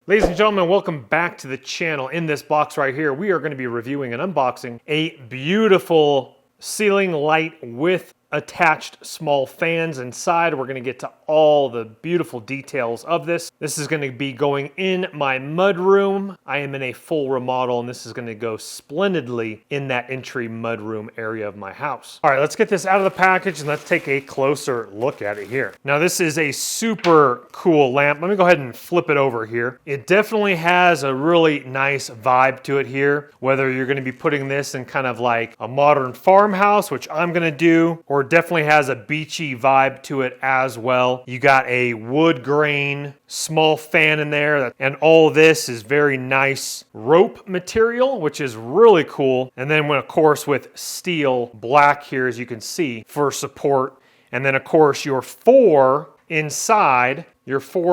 Ladies and gentlemen, welcome back to the channel. In this box right here, we are going to be reviewing and unboxing a beautiful ceiling light with attached small fans inside. We're going to get to all the beautiful details of this. This is going to be going in my mudroom. I am in a full remodel, and this is going to go splendidly in that entry mudroom area of my house. All right, let's get this out of the package and let's take a closer look at it here. Now, this is a super cool lamp. Let me go ahead and flip it over here. It definitely has a really nice vibe to it here, whether you're going to be putting this in kind of like a modern farmhouse, which I'm going to do, or definitely has a beachy vibe to it as well. You got a wood grain small fan in there, and all this is very nice rope material, which is really cool. And then of course with steel black here, as you can see, for support. And then of course your four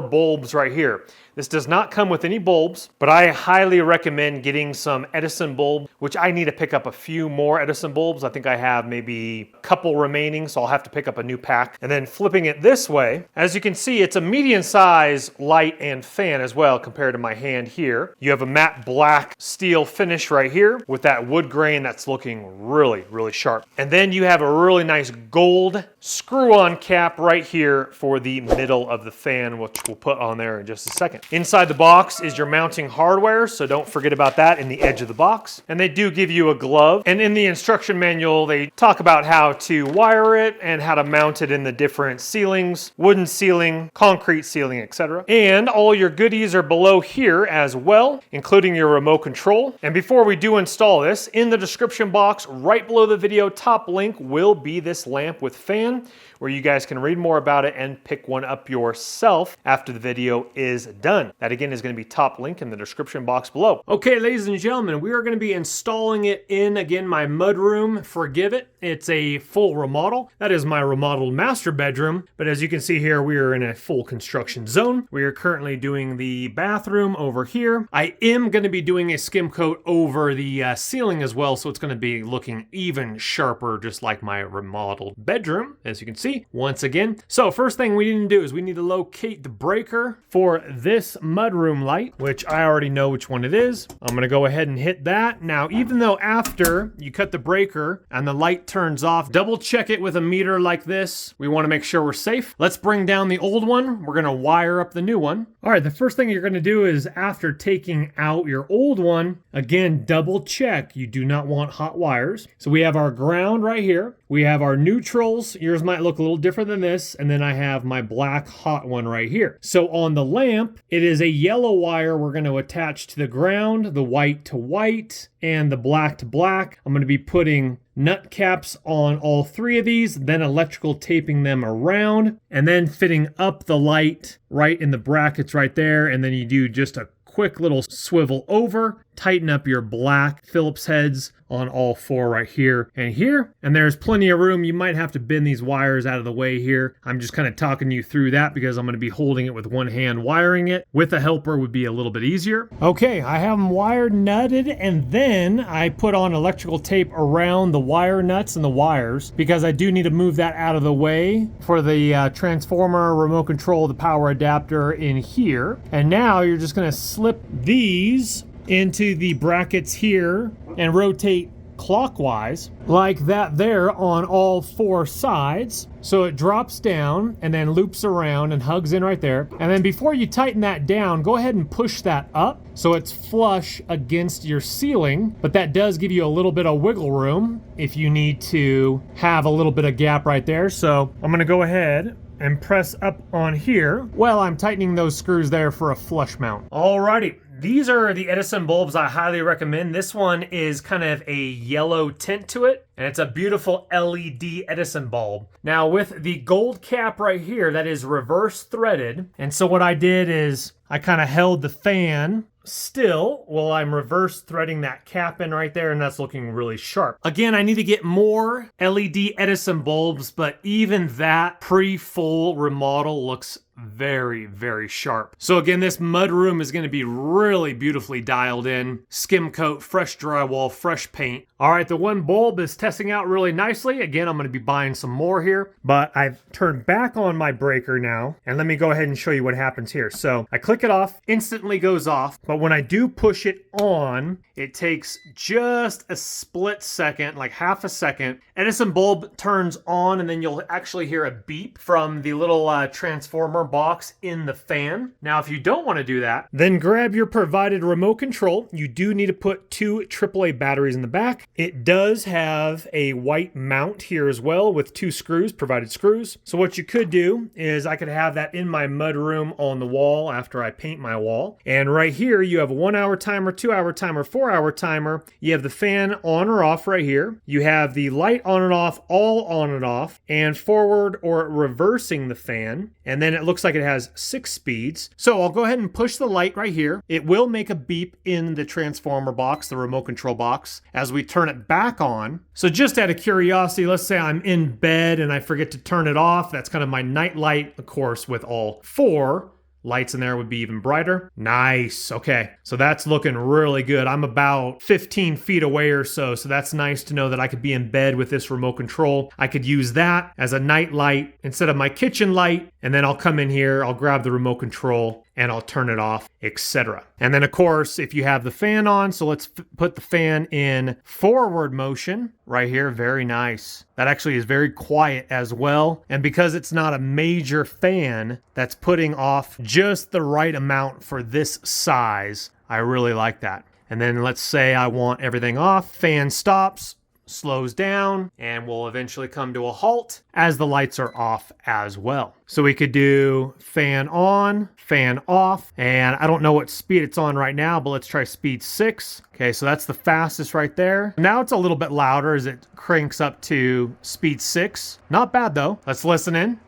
bulbs right here. This does not come with any bulbs, but I highly recommend getting some Edison bulb, which I need to pick up a few more Edison bulbs. I think I have maybe a couple remaining, so I'll have to pick up a new pack. And then flipping it this way, as you can see, it's a medium-sized light and fan as well compared to my hand here. You have a matte black steel finish right here with that wood grain that's looking really, really sharp. And then you have a really nice gold screw-on cap right here for the middle of the fan, which we'll put on there in just a second. Inside the box is your mounting hardware, so don't forget about that in the edge of the box. And they do give you a glove. And in the instruction manual, they talk about how to wire it and how to mount it in the different ceilings, wooden ceiling, concrete ceiling, etc. And all your goodies are below here as well, including your remote control. And before we do install this, in the description box, right below the video, top link will be this lamp with fan, where you guys can read more about it and pick one up yourself after the video is done. That again is going to be top link in the description box below. Okay, ladies and gentlemen, we are going to be installing it in, again, my mudroom. Forgive it. It's a full remodel. That is my remodeled master bedroom. But as you can see here, we are in a full construction zone. We are currently doing the bathroom over here. I am going to be doing a skim coat over the ceiling as well, so it's going to be looking even sharper, just like my remodeled bedroom, as you can see. Once again. So first thing we need to do is we need to locate the breaker for this mudroom light, which I already know which one it is. I'm going to go ahead and hit that. Now, even though after you cut the breaker and the light turns off, double check it with a meter like this. We want to make sure we're safe. Let's bring down the old one. We're going to wire up the new one. All right, the first thing you're going to do is after taking out your old one, again, double check. You do not want hot wires. So we have our ground right here. We have our neutrals. Yours might look a little different than this. And then I have my black hot one right here. So on the lamp, it is a yellow wire we're going to attach to the ground, the white to white, and the black to black. I'm going to be putting nut caps on all three of these, then electrical taping them around, and then fitting up the light right in the brackets right there. And then you do just a quick little swivel over, tighten up your black Phillips heads on all four right here and here. And there's plenty of room. You might have to bend these wires out of the way here. I'm just kind of talking you through that because I'm going to be holding it with one hand wiring it. With a helper would be a little bit easier. Okay, I have them wired, nutted, and then I put on electrical tape around the wire nuts and the wires because I do need to move that out of the way for the transformer, remote control, the power adapter in here. And now you're just going to slip these into the brackets here and rotate clockwise like that there on all four sides. So it drops down and then loops around and hugs in right there. And then before you tighten that down, go ahead and push that up so it's flush against your ceiling. But that does give you a little bit of wiggle room if you need to have a little bit of gap right there. So I'm going to go ahead and press up on here while I'm tightening those screws there for a flush mount. Alrighty. These are the Edison bulbs I highly recommend. This one is kind of a yellow tint to it, and it's a beautiful LED Edison bulb. Now with the gold cap right here, that is reverse threaded. And so what I did is I kind of held the fan still, well, I'm reverse threading that cap in right there, and that's looking really sharp. Again, I need to get more LED Edison bulbs, but even that pre-full remodel looks very, very sharp. So again, this mudroom is going to be really beautifully dialed in. Skim coat, fresh drywall, fresh paint. All right, the one bulb is testing out really nicely. Again, I'm going to be buying some more here, but I've turned back on my breaker now, and let me go ahead and show you what happens here. So I click it off, instantly goes off, but when I do push it on, it takes just a split second, like half a second. Edison bulb turns on, and then you'll actually hear a beep from the little transformer box in the fan. Now, if you don't want to do that, then grab your provided remote control. You do need to put 2 AAA batteries in the back. It does have a white mount here as well with 2 screws, provided screws. So what you could do is I could have that in my mudroom on the wall after I paint my wall. And right here, you have a 1-hour timer, 2-hour timer, 4-hour timer. You have the fan on or off right here. You have the light on and off, all on and off, and forward or reversing the fan. And then it looks like it has 6 speeds. So I'll go ahead and push the light right here. It will make a beep in the transformer box, the remote control box, as we turn it back on. So just out of curiosity, let's say I'm in bed and I forget to turn it off. That's kind of my night light, of course, with all 4 lights in there would be even brighter. Nice. Okay. So that's looking really good. I'm about 15 feet away or so. So that's nice to know that I could be in bed with this remote control. I could use that as a night light instead of my kitchen light. And then I'll come in here, I'll grab the remote control and I'll turn it off, etc. And then of course, if you have the fan on, so let's put the fan in forward motion right here. Very nice. That actually is very quiet as well. And because it's not a major fan, that's putting off just the right amount for this size. I really like that. And then let's say I want everything off, fan stops, slows down, and will eventually come to a halt as the lights are off as well. So we could do fan on, fan off, and I don't know what speed it's on right now, but let's try speed 6. Okay, so that's the fastest right there. Now it's a little bit louder as it cranks up to speed 6. Not bad though. Let's listen in.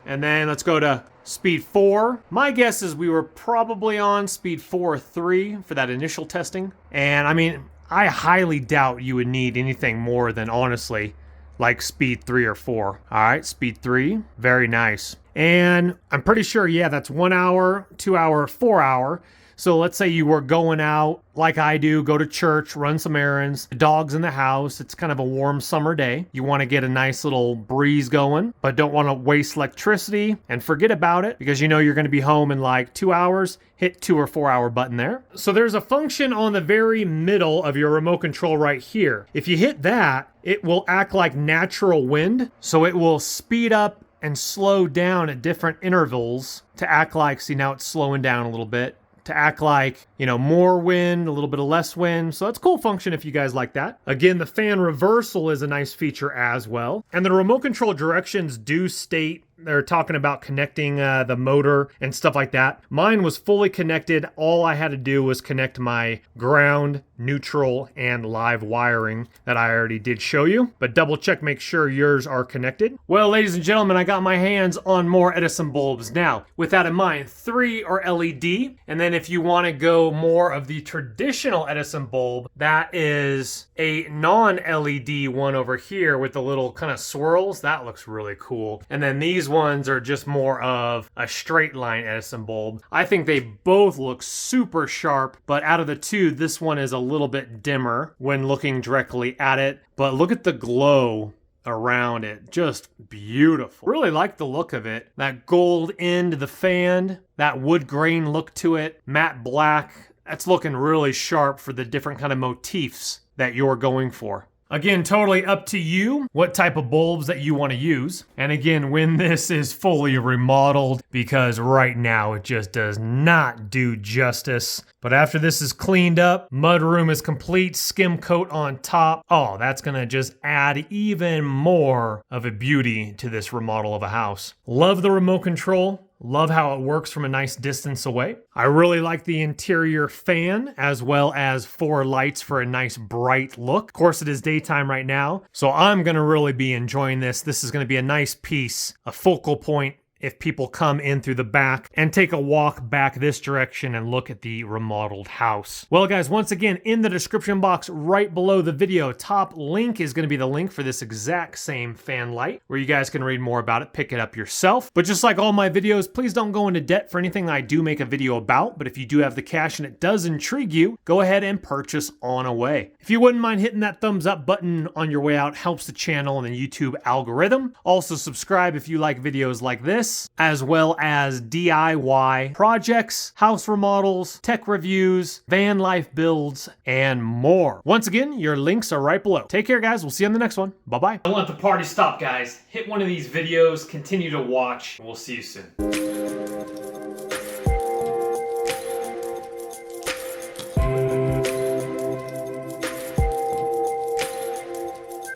And then let's go to speed 4. My guess is we were probably on speed 4 or 3 for that initial testing. And I mean, I highly doubt you would need anything more than, honestly, like speed 3 or 4. All right, speed 3, very nice. And I'm pretty sure, yeah, that's 1 hour, 2 hour, 4 hour. So let's say you were going out like I do, go to church, run some errands, the dog's in the house, it's kind of a warm summer day. You want to get a nice little breeze going, but don't want to waste electricity and forget about it because you know you're going to be home in like 2 hours. Hit 2 or 4 hour button there. So there's a function on the very middle of your remote control right here. If you hit that, it will act like natural wind. So it will speed up and slow down at different intervals to act like, see now it's slowing down a little bit, to act like, you know, more wind, a little bit of less wind. So that's a cool function if you guys like that. Again, the fan reversal is a nice feature as well. And the remote control directions do state they're talking about connecting the motor and stuff like that. Mine was fully connected. All I had to do was connect my ground, neutral, and live wiring that I already did show you. But double check, make sure yours are connected. Well, ladies and gentlemen, I got my hands on more Edison bulbs. Now, with that in mind, 3 are LED. And then if you want to go more of the traditional Edison bulb, that is a non-LED one over here with the little kind of swirls. That looks really cool. And then these ones are just more of a straight line Edison bulb. I think they both look super sharp, but out of the 2, this one is a little bit dimmer when looking directly at it. But look at the glow around it. Just beautiful. Really like the look of it. That gold end of the fan, that wood grain look to it, matte black. That's looking really sharp for the different kind of motifs that you're going for. Again, totally up to you what type of bulbs that you want to use. And again, when this is fully remodeled, because right now it just does not do justice. But after this is cleaned up, mudroom is complete, skim coat on top. Oh, that's gonna just add even more of a beauty to this remodel of a house. Love the remote control. Love how it works from a nice distance away. I really like the interior fan as well as 4 lights for a nice bright look. Of course, it is daytime right now, so I'm gonna really be enjoying this. This is gonna be a nice piece, a focal point if people come in through the back and take a walk back this direction and look at the remodeled house. Well, guys, once again, in the description box right below the video, top link is going to be the link for this exact same fan light, where you guys can read more about it, pick it up yourself. But just like all my videos, please don't go into debt for anything I do make a video about. But if you do have the cash and it does intrigue you, go ahead and purchase on away. If you wouldn't mind hitting that thumbs up button on your way out, helps the channel and the YouTube algorithm. Also subscribe if you like videos like this, as well as DIY projects, house remodels, tech reviews, van life builds, and more. Once again, your links are right below. Take care, guys. We'll see you on the next one. Bye-bye. Don't let the party stop, guys. Hit one of these videos, continue to watch, and we'll see you soon.